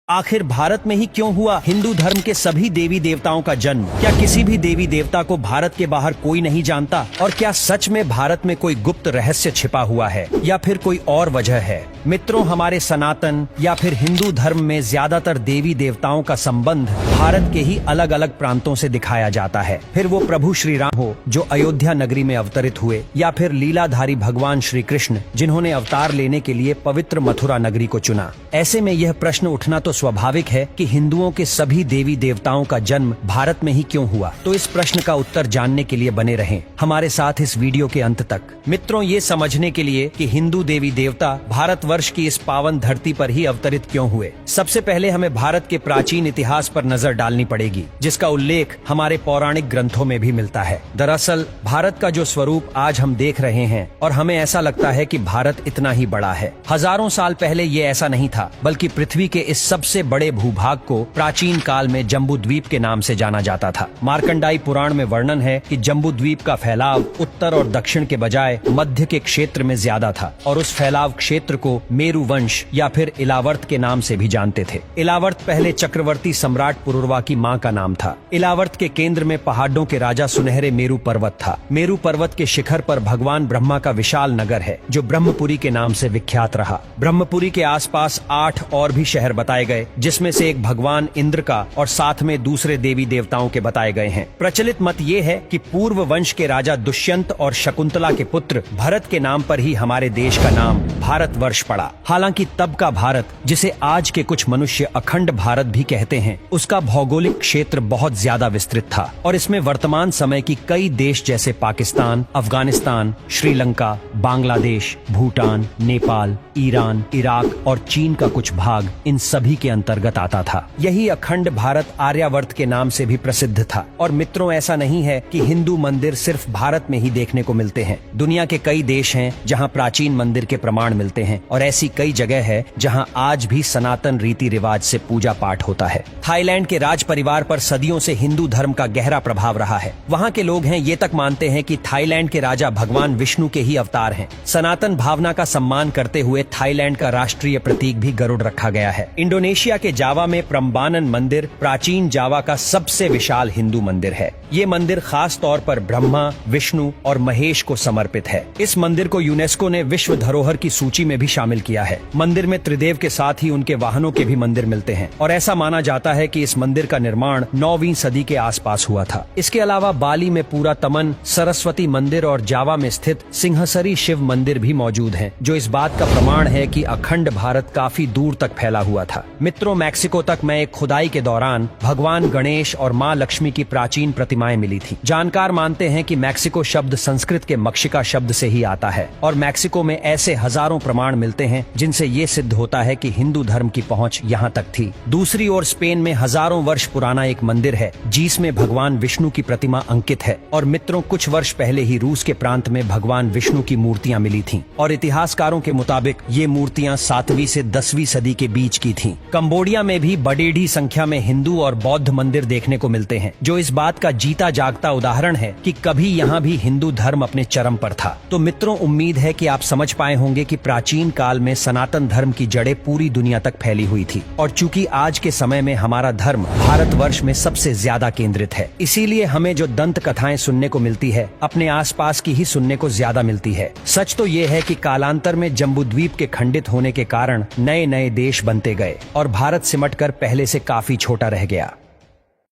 आखिर भारत में ही क्यों हुआ हिंदू धर्म के सभी देवी देवताओं का जन्म? क्या किसी भी देवी देवता को भारत के बाहर कोई नहीं जानता? और क्या सच में भारत में कोई गुप्त रहस्य छिपा हुआ है या फिर कोई और वजह है? मित्रों, हमारे सनातन या फिर हिंदू धर्म में ज्यादातर देवी देवताओं का संबंध भारत के ही अलग अलग प्रांतों से दिखाया जाता है। फिर वो प्रभु श्री राम हो जो अयोध्या नगरी में अवतरित हुए, या फिर लीलाधारी भगवान श्री कृष्ण जिन्होंने अवतार लेने के लिए पवित्र मथुरा नगरी को चुना। ऐसे में यह प्रश्न उठना तो स्वाभाविक है कि हिंदुओं के सभी देवी देवताओं का जन्म भारत में ही क्यों हुआ। तो इस प्रश्न का उत्तर जानने के लिए बने रहें हमारे साथ इस वीडियो के अंत तक। मित्रों, ये समझने के लिए कि हिंदू देवी देवता भारतवर्ष की इस पावन धरती पर ही अवतरित क्यों हुए, सबसे पहले हमें भारत के प्राचीन इतिहास पर नजर डालनी पड़ेगी, जिसका उल्लेख हमारे पौराणिक ग्रंथों में भी मिलता है। दरअसल भारत का जो स्वरूप आज हम देख रहे हैं और हमें ऐसा लगता है कि भारत इतना ही बड़ा है, हजारों साल पहले ये ऐसा नहीं था, बल्कि पृथ्वी के इस सबसे बड़े भूभाग को प्राचीन काल में जम्बूद्वीप के नाम से जाना जाता था। मार्कंडाई पुराण में वर्णन है कि जम्बूद्वीप का फैलाव उत्तर और दक्षिण के बजाय मध्य के क्षेत्र में ज्यादा था, और उस फैलाव क्षेत्र को मेरु वंश या फिर इलावर्त के नाम से भी जानते थे। इलावर्त पहले चक्रवर्ती सम्राट पुरुरवा की मां का नाम था। इलावर्त के केंद्र में पहाड़ों के राजा सुनहरे मेरु पर्वत था। मेरु पर्वत के शिखर पर भगवान ब्रह्मा का विशाल नगर है, जो ब्रह्मपुरी के नाम से विख्यात रहा। ब्रह्मपुरी के आसपास 8 और भी शहर बताए गए, जिसमें से एक भगवान इंद्र का और साथ में दूसरे देवी देवताओं के बताए गए हैं। प्रचलित मत ये है कि पूर्व वंश के राजा दुष्यंत और शकुंतला के पुत्र भरत के नाम पर ही हमारे देश का नाम भारतवर्ष पड़ा। हालांकि तब का भारत, जिसे आज के कुछ मनुष्य अखंड भारत भी कहते हैं, उसका भौगोलिक क्षेत्र बहुत ज्यादा विस्तृत था, और इसमें वर्तमान समय की कई देश जैसे पाकिस्तान, अफगानिस्तान, श्रीलंका, बांग्लादेश, भूटान, नेपाल, ईरान, इराक और चीन का कुछ भाग इन सभी के अंतर्गत आता था। यही अखंड भारत आर्यावर्त के नाम से भी प्रसिद्ध था। और मित्रों, ऐसा नहीं है कि हिंदू मंदिर सिर्फ भारत में ही देखने को मिलते हैं। दुनिया के कई देश हैं जहां प्राचीन मंदिर के प्रमाण मिलते हैं, और ऐसी कई जगह है जहां आज भी सनातन रीति रिवाज से पूजा पाठ होता है। थाईलैंड के राज परिवार पर सदियों से हिंदू धर्म का गहरा प्रभाव रहा है। वहां के लोग हैं ये तक मानते हैं कि थाईलैंड के राजा भगवान विष्णु के ही अवतार हैं। सनातन भावना का सम्मान करते हुए थाईलैंड का राष्ट्रीय प्रतीक भी गरुड़ रखा गया है। इंडोनेशिया के जावा में प्रम्बानन मंदिर प्राचीन जावा का सबसे विशाल हिंदू मंदिर है। ये मंदिर खास तौर पर ब्रह्मा, विष्णु और महेश को समर्पित है। इस मंदिर को यूनेस्को ने विश्व धरोहर की सूची में भी शामिल किया है। मंदिर में त्रिदेव के साथ ही उनके वाहनों के भी मंदिर मिलते हैं, और ऐसा माना जाता है कि इस मंदिर का निर्माण 9वीं सदी के आसपास हुआ था। इसके अलावा बाली में पूरा तमन सरस्वती मंदिर और जावा में स्थित सिंहसरी शिव मंदिर भी मौजूद हैं, जो इस बात का प्रमाण है कि अखंड भारत काफी दूर तक फैला हुआ था। मित्रों, मैक्सिको तक मैं एक खुदाई के दौरान भगवान गणेश और माँ लक्ष्मी की प्राचीन प्रतिमाएं मिली थी। जानकार मानते हैं कि मैक्सिको शब्द संस्कृत के मक्षिका शब्द से ही आता है, और मैक्सिको में ऐसे हजारों प्रमाण मिलते हैं जिनसे ये सिद्ध होता है कि हिंदू धर्म की पहुंच यहाँ तक थी। दूसरी ओर स्पेन में हजारों वर्ष पुराना एक मंदिर है जिसमें भगवान विष्णु की प्रतिमा अंकित है। और मित्रों, कुछ वर्ष पहले ही रूस के प्रांत में भगवान विष्णु की मूर्तियां मिली थीं, और इतिहासकारों के मुताबिक ये मूर्तियां 7वीं से 10वीं सदी के बीच की थीं। कंबोडिया में भी बड़ी संख्या में हिंदू और बौद्ध मंदिर देखने को मिलते हैं, जो इस बात का जीता जागता उदाहरण है कि कभी यहाँ भी हिंदू धर्म अपने चरम पर था। तो मित्रों, उम्मीद है कि आप समझ पाए होंगे कि प्राचीन काल में सनातन धर्म की जड़ें पूरी दुनिया तक फैली हुई थी, और चूंकि आज के समय में हमारा धर्म भारतवर्ष में सबसे ज्यादा केंद्रित है, इसीलिए हमें जो दंत कथाएं सुनने को मिलती है, अपने आसपास की ही सुनने को ज्यादा मिलती है। सच तो ये है कि कालांतर में जम्बूद्वीप के खंडित होने के कारण नए नए देश बनते गए, और भारत सिमटकर पहले से काफी छोटा रह गया।